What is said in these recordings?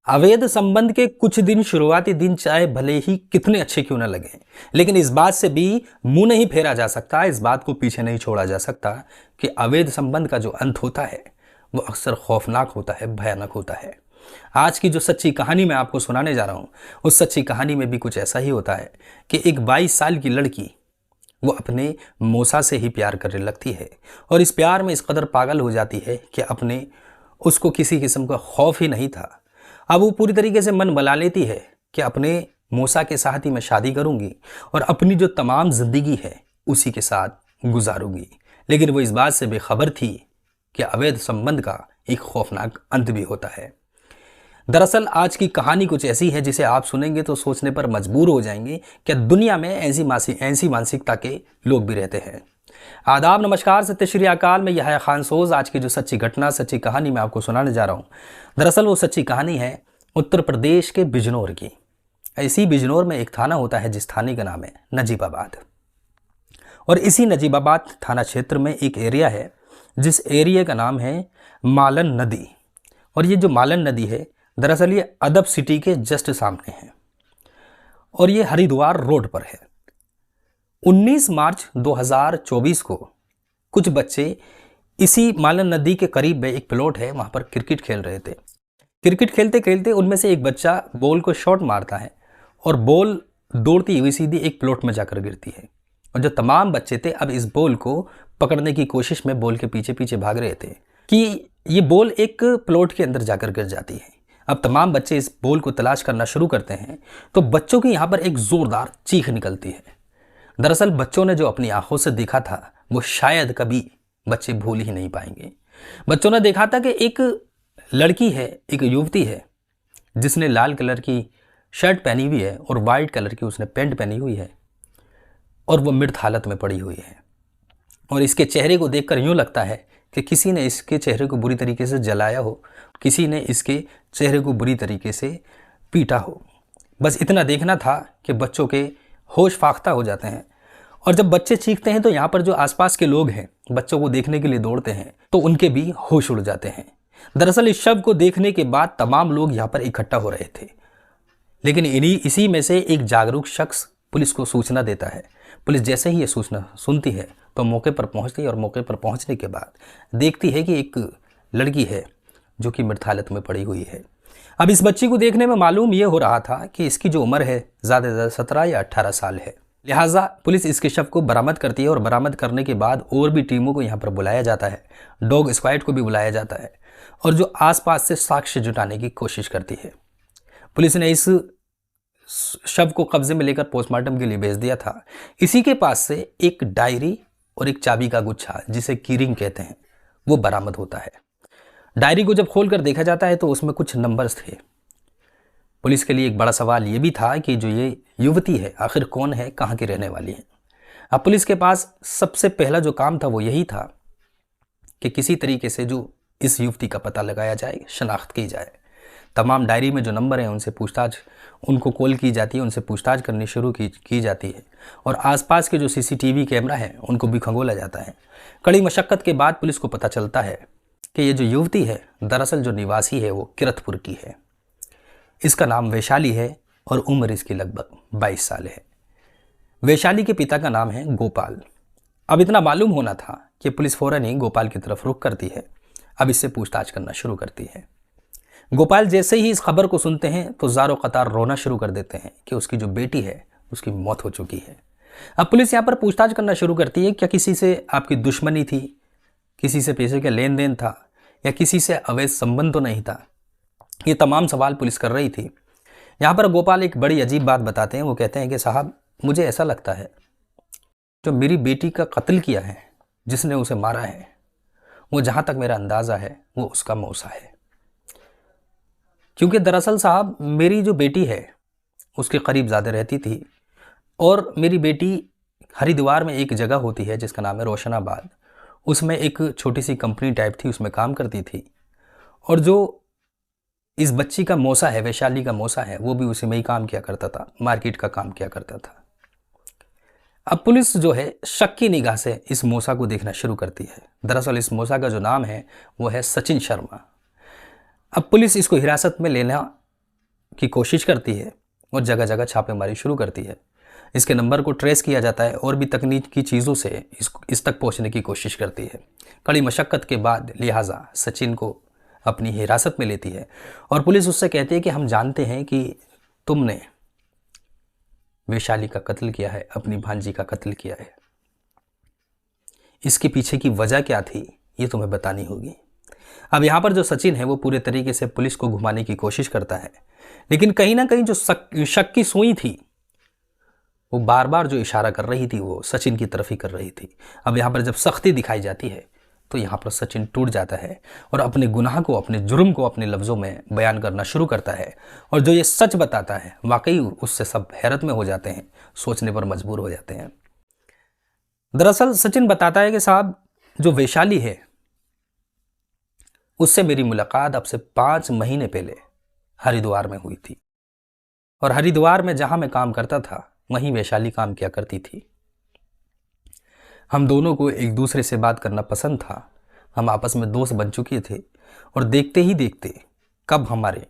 अवैध संबंध के कुछ दिन, शुरुआती दिन चाहे भले ही कितने अच्छे क्यों न लगे, लेकिन इस बात से भी मुंह नहीं फेरा जा सकता, इस बात को पीछे नहीं छोड़ा जा सकता कि अवैध संबंध का जो अंत होता है वो अक्सर खौफनाक होता है, भयानक होता है। आज की जो सच्ची कहानी मैं आपको सुनाने जा रहा हूं, उस सच्ची कहानी में भी कुछ ऐसा ही होता है कि एक 22 साल की लड़की वो अपने मौसा से ही प्यार करने लगती है और इस प्यार में इस कदर पागल हो जाती है कि अपने उसको किसी किस्म का खौफ ही नहीं था। अब वो पूरी तरीके से मन बना लेती है कि अपने मौसा के साथ ही मैं शादी करूंगी और अपनी जो तमाम जिंदगी है उसी के साथ गुजारूंगी। लेकिन वो इस बात से बेखबर थी कि अवैध संबंध का एक खौफनाक अंत भी होता है। दरअसल आज की कहानी कुछ ऐसी है जिसे आप सुनेंगे तो सोचने पर मजबूर हो जाएंगे कि दुनिया में ऐसी मानसिकता के लोग भी रहते हैं। आदाब, नमस्कार, सत्य श्री अकाल। मैं यह खान सोज। आज की जो सच्ची घटना, सच्ची कहानी मैं आपको सुनाने जा रहा हूँ, दरअसल वो सच्ची कहानी है उत्तर प्रदेश के बिजनौर की। इसी बिजनौर में एक थाना होता है जिस थाने का नाम है नजीबाबाद। और इसी नजीबाबाद थाना क्षेत्र में एक एरिया है जिस एरिया का नाम है मालन नदी। और ये जो मालन नदी है दरअसल ये अदब सिटी के जस्ट सामने है और ये हरिद्वार रोड पर है। 19 मार्च 2024 को कुछ बच्चे इसी मालन नदी के करीब में एक प्लॉट है वहां पर क्रिकेट खेल रहे थे। क्रिकेट खेलते खेलते उनमें से एक बच्चा बॉल को शॉट मारता है और बॉल दौड़ती हुई सीधी एक प्लॉट में जाकर गिरती है। और जो तमाम बच्चे थे अब इस बॉल को पकड़ने की कोशिश में बॉल के पीछे पीछे भाग रहे थे कि ये बॉल एक प्लॉट के अंदर जाकर गिर जाती है। अब तमाम बच्चे इस बॉल को तलाश करना शुरू करते हैं तो बच्चों की यहाँ पर एक जोरदार चीख निकलती है। दरअसल बच्चों ने जो अपनी आंखों से देखा था वो शायद कभी बच्चे भूल ही नहीं पाएंगे। बच्चों ने देखा था कि एक लड़की है, एक युवती है जिसने लाल कलर की शर्ट पहनी हुई है और वाइट कलर की उसने पैंट पहनी हुई है और वो मृत हालत में पड़ी हुई है। और इसके चेहरे को देखकर यूँ लगता है कि किसी ने इसके चेहरे को बुरी तरीके से जलाया हो, किसी ने इसके चेहरे को बुरी तरीके से पीटा हो। बस इतना देखना था कि बच्चों के होश फाख्ता हो जाते हैं। और जब बच्चे चीखते हैं तो यहाँ पर जो आसपास के लोग हैं बच्चों को देखने के लिए दौड़ते हैं तो उनके भी होश उड़ जाते हैं। दरअसल इस शव को देखने के बाद तमाम लोग यहाँ पर इकट्ठा हो रहे थे, लेकिन इसी में से एक जागरूक शख्स पुलिस को सूचना देता है। पुलिस जैसे ही ये सूचना सुनती है तो मौके पर पहुंचती है और मौके पर पहुंचने के बाद देखती है कि एक लड़की है जो कि मृत हालत में पड़ी हुई है। अब इस बच्ची को देखने में मालूम ये हो रहा था कि इसकी जो उम्र है ज़्यादा से ज़्यादा 17 या 18 साल है। लिहाजा पुलिस इसके शव को बरामद करती है और बरामद करने के बाद और भी टीमों को यहाँ पर बुलाया जाता है, डॉग स्क्वाड को भी बुलाया जाता है और जो आसपास से साक्ष्य जुटाने की कोशिश करती है। पुलिस ने इस शव को कब्जे में लेकर पोस्टमार्टम के लिए भेज दिया था। इसी के पास से एक डायरी और एक चाबी का गुच्छा जिसे कीरिंग कहते हैं वो बरामद होता है। डायरी को जब खोलकर देखा जाता है तो उसमें कुछ नंबर्स थे। पुलिस के लिए एक बड़ा सवाल ये भी था कि जो ये युवती है आखिर कौन है, कहाँ की रहने वाली है। अब पुलिस के पास सबसे पहला जो काम था वो यही था कि किसी तरीके से जो इस युवती का पता लगाया जाए, शनाख्त की जाए। तमाम डायरी में जो नंबर हैं उनसे पूछताछ, उनको कॉल की जाती है, उनसे पूछताछ करनी शुरू की जाती है और आसपास के जो सीसीटीवी कैमरा है उनको भी खंगोला जाता है। कड़ी मशक्क़त के बाद पुलिस को पता चलता है कि ये जो युवती है दरअसल जो निवासी है वो किरतपुर की है। इसका नाम वैशाली है और उम्र इसकी लगभग 22 साल है। वैशाली के पिता का नाम है गोपाल। अब इतना मालूम होना था कि पुलिस फौरन ही गोपाल की तरफ रुख करती है। अब इससे पूछताछ करना शुरू करती है। गोपाल जैसे ही इस खबर को सुनते हैं तो ज़ारो कतार रोना शुरू कर देते हैं कि उसकी जो बेटी है उसकी मौत हो चुकी है। अब पुलिस यहाँ पर पूछताछ करना शुरू करती है, क्या किसी से आपकी दुश्मनी थी, किसी से पैसे का लेन देन था या किसी से अवैध संबंध तो नहीं था। ये तमाम सवाल पुलिस कर रही थी। यहाँ पर गोपाल एक बड़ी अजीब बात बताते हैं। वो कहते हैं कि साहब मुझे ऐसा लगता है जो मेरी बेटी का कत्ल किया है, जिसने उसे मारा है, वो जहाँ तक मेरा अंदाज़ा है वो उसका मौसा है। क्योंकि दरअसल साहब मेरी जो बेटी है उसके करीब ज़्यादा रहती थी और मेरी बेटी हरिद्वार में एक जगह होती है जिसका नाम है रोशनाबाद, उसमें एक छोटी सी कंपनी टाइप थी, उसमें काम करती थी। और जो इस बच्ची का मौसा है, वैशाली का मौसा है, वो भी उसी में ही काम किया करता था, मार्केट का काम किया करता था। अब पुलिस जो है शक की निगाह से इस मौसा को देखना शुरू करती है। दरअसल इस मौसा का जो नाम है वो है सचिन शर्मा। अब पुलिस इसको हिरासत में लेना की कोशिश करती है और जगह जगह छापेमारी शुरू करती है। इसके नंबर को ट्रेस किया जाता है और भी तकनीक की चीज़ों से इस तक पहुंचने की कोशिश करती है। कड़ी मशक्क़त के बाद लिहाजा सचिन को अपनी हिरासत में लेती है और पुलिस उससे कहती है कि हम जानते हैं कि तुमने वैशाली का कत्ल किया है, अपनी भांजी का कत्ल किया है। इसके पीछे की वजह क्या थी ये तुम्हें बतानी होगी। अब यहाँ पर जो सचिन है वो पूरे तरीके से पुलिस को घुमाने की कोशिश करता है, लेकिन कहीं ना कहीं जो शक की सुई थी वो बार बार जो इशारा कर रही थी वो सचिन की तरफ ही कर रही थी। अब यहाँ पर जब सख्ती दिखाई जाती है तो यहाँ पर सचिन टूट जाता है और अपने गुनाह को, अपने जुर्म को अपने लफ्ज़ों में बयान करना शुरू करता है। और जो ये सच बताता है वाकई उससे सब हैरत में हो जाते हैं, सोचने पर मजबूर हो जाते हैं। दरअसल सचिन बताता है कि साहब जो वैशाली है उससे मेरी मुलाकात अब से 5 महीने पहले हरिद्वार में हुई थी और हरिद्वार में जहां मैं काम करता था वहीं वैशाली काम किया करती थी। हम दोनों को एक दूसरे से बात करना पसंद था, हम आपस में दोस्त बन चुके थे और देखते ही देखते कब हमारे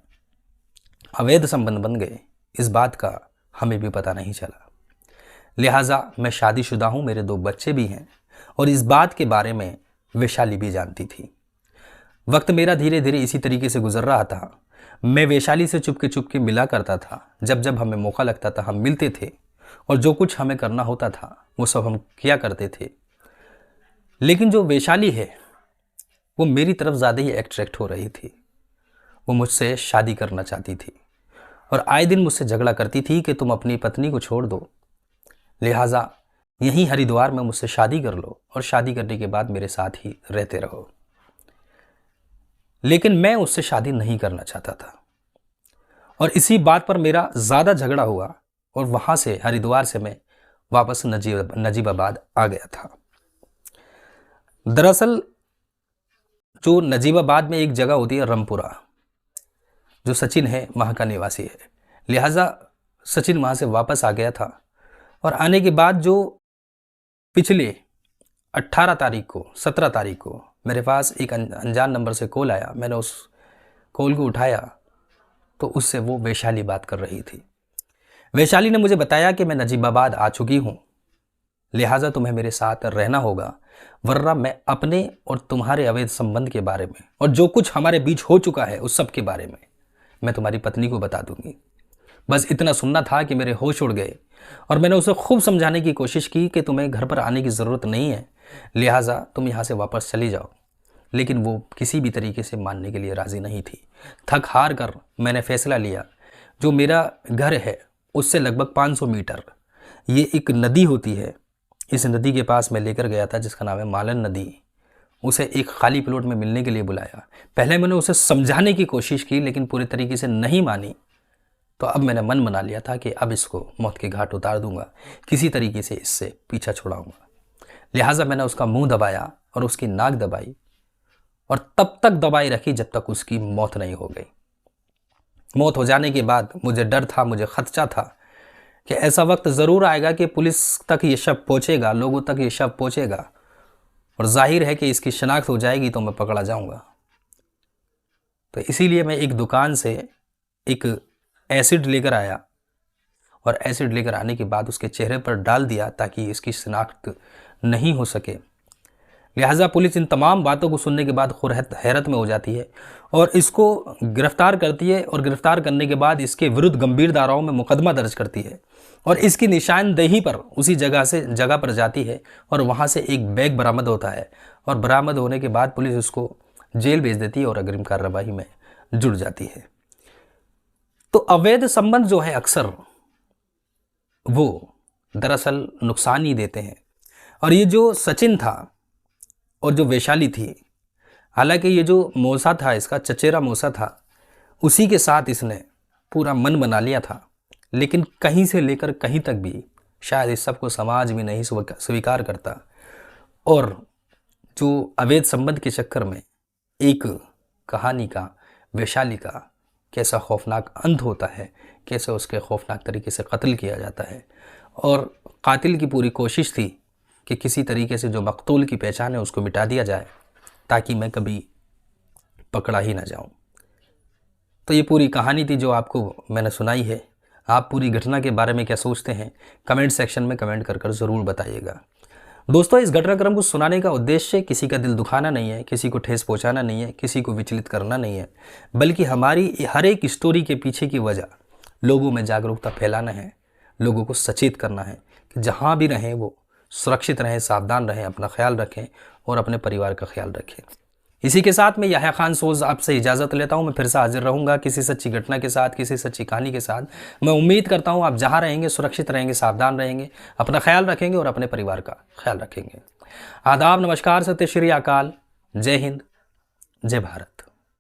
अवैध संबंध बन गए इस बात का हमें भी पता नहीं चला। लिहाजा मैं शादीशुदा हूँ, मेरे 2 बच्चे भी हैं और इस बात के बारे में वैशाली भी जानती थी। वक्त मेरा धीरे धीरे इसी तरीके से गुजर रहा था। मैं वैशाली से चुपके मिला करता था, जब जब हमें मौका लगता था हम मिलते थे और जो कुछ हमें करना होता था वो सब हम किया करते थे। लेकिन जो वैशाली है वो मेरी तरफ ज़्यादा ही अट्रैक्ट हो रही थी। वो मुझसे शादी करना चाहती थी और आए दिन मुझसे झगड़ा करती थी कि तुम अपनी पत्नी को छोड़ दो, लिहाजा यहीं हरिद्वार में मुझसे शादी कर लो और शादी करने के बाद मेरे साथ ही रहते रहो। लेकिन मैं उससे शादी नहीं करना चाहता था और इसी बात पर मेरा ज़्यादा झगड़ा हुआ और वहाँ से हरिद्वार से मैं वापस नजीबाबाद आ गया था। दरअसल जो नजीबाबाद में एक जगह होती है रामपुरा, जो सचिन है वहाँ का निवासी है, लिहाजा सचिन वहाँ से वापस आ गया था। और आने के बाद जो पिछले 18 तारीख को 17 तारीख को मेरे पास एक अनजान नंबर से कॉल आया। मैंने उस कॉल को उठाया तो उससे वो वैशाली बात कर रही थी। वैशाली ने मुझे बताया कि मैं नजीबाबाद आ चुकी हूँ, लिहाजा तुम्हें मेरे साथ रहना होगा, वरना मैं अपने और तुम्हारे अवैध संबंध के बारे में और जो कुछ हमारे बीच हो चुका है उस सब के बारे में मैं तुम्हारी पत्नी को बता दूंगी। बस इतना सुनना था कि मेरे होश उड़ गए और मैंने उसे खूब समझाने की कोशिश की कि तुम्हें घर पर आने की ज़रूरत नहीं है, लिहाजा तुम यहाँ से वापस चली जाओ। लेकिन वो किसी भी तरीके से मानने के लिए राज़ी नहीं थी। थक हार कर मैंने फ़ैसला लिया, जो मेरा घर है उससे लगभग 500 मीटर ये एक नदी होती है, इस नदी के पास मैं लेकर गया था जिसका नाम है मालन नदी। उसे एक खाली प्लॉट में मिलने के लिए बुलाया। पहले मैंने उसे समझाने की कोशिश की लेकिन पूरी तरीके से नहीं मानी, तो अब मैंने मन बना लिया था कि अब इसको मौत के घाट उतार दूंगा, किसी तरीके से इससे पीछा छुड़ाऊंगा। लिहाजा मैंने उसका मुंह दबाया और उसकी नाक दबाई और तब तक दबाई रखी जब तक उसकी मौत नहीं हो गई। मौत हो जाने के बाद मुझे डर था, मुझे खदशा था कि ऐसा वक्त ज़रूर आएगा कि पुलिस तक ये शव पहुँचेगा, लोगों तक ये शव पहुँचेगा और जाहिर है कि इसकी शनाख्त हो जाएगी तो मैं पकड़ा जाऊंगा। तो इसीलिए मैं एक दुकान से एक एसिड लेकर आया और एसिड लेकर आने के बाद उसके चेहरे पर डाल दिया ताकि इसकी शनाख्त नहीं हो सके। लिहाजा पुलिस इन तमाम बातों को सुनने के बाद हैरत में हो जाती है और इसको गिरफ्तार करती है और गिरफ्तार करने के बाद इसके विरुद्ध गंभीर धाराओं में मुकदमा दर्ज करती है और इसकी निशानदेही पर उसी जगह पर जाती है और वहाँ से एक बैग बरामद होता है और बरामद होने के बाद पुलिस उसको जेल भेज देती है और अग्रिम कार्रवाई में जुड़ जाती है। तो अवैध संबंध जो है अक्सर वो दरअसल नुकसान ही देते हैं। और ये जो सचिन था और जो वैशाली थी, हालांकि ये जो मौसा था, इसका चचेरा मौसा था, उसी के साथ इसने पूरा मन बना लिया था, लेकिन कहीं से लेकर कहीं तक भी शायद इस सब को समाज भी नहीं स्वीकार करता। और जो अवैध संबंध के चक्कर में एक कहानी का, वैशाली का कैसा खौफनाक अंत होता है, कैसे उसके खौफनाक तरीके से कत्ल किया जाता है। और कातिल की पूरी कोशिश थी कि किसी तरीके से जो मकतूल की पहचान है उसको मिटा दिया जाए ताकि मैं कभी पकड़ा ही ना जाऊं। तो ये पूरी कहानी थी जो आपको मैंने सुनाई है। आप पूरी घटना के बारे में क्या सोचते हैं, कमेंट सेक्शन में कमेंट कर कर ज़रूर बताइएगा। दोस्तों, इस घटनाक्रम को सुनाने का उद्देश्य किसी का दिल दुखाना नहीं है, किसी को ठेस पहुंचाना नहीं है, किसी को विचलित करना नहीं है, बल्कि हमारी हर एक स्टोरी के पीछे की वजह लोगों में जागरूकता फैलाना है, लोगों को सचेत करना है कि जहाँ भी रहें वो सुरक्षित रहें, सावधान रहें, अपना ख्याल रखें और अपने परिवार का ख्याल रखें। इसी के साथ मैं याह्या खान सोज आपसे इजाज़त लेता हूं। मैं फिर से हाजिर रहूंगा किसी सच्ची घटना के साथ, किसी सच्ची कहानी के साथ। मैं उम्मीद करता हूं आप जहां रहेंगे सुरक्षित रहेंगे, सावधान रहेंगे, अपना ख्याल रखेंगे और अपने परिवार का ख्याल रखेंगे। आदाब, नमस्कार, सत्य श्री अकाल, जय हिंद, जय भारत।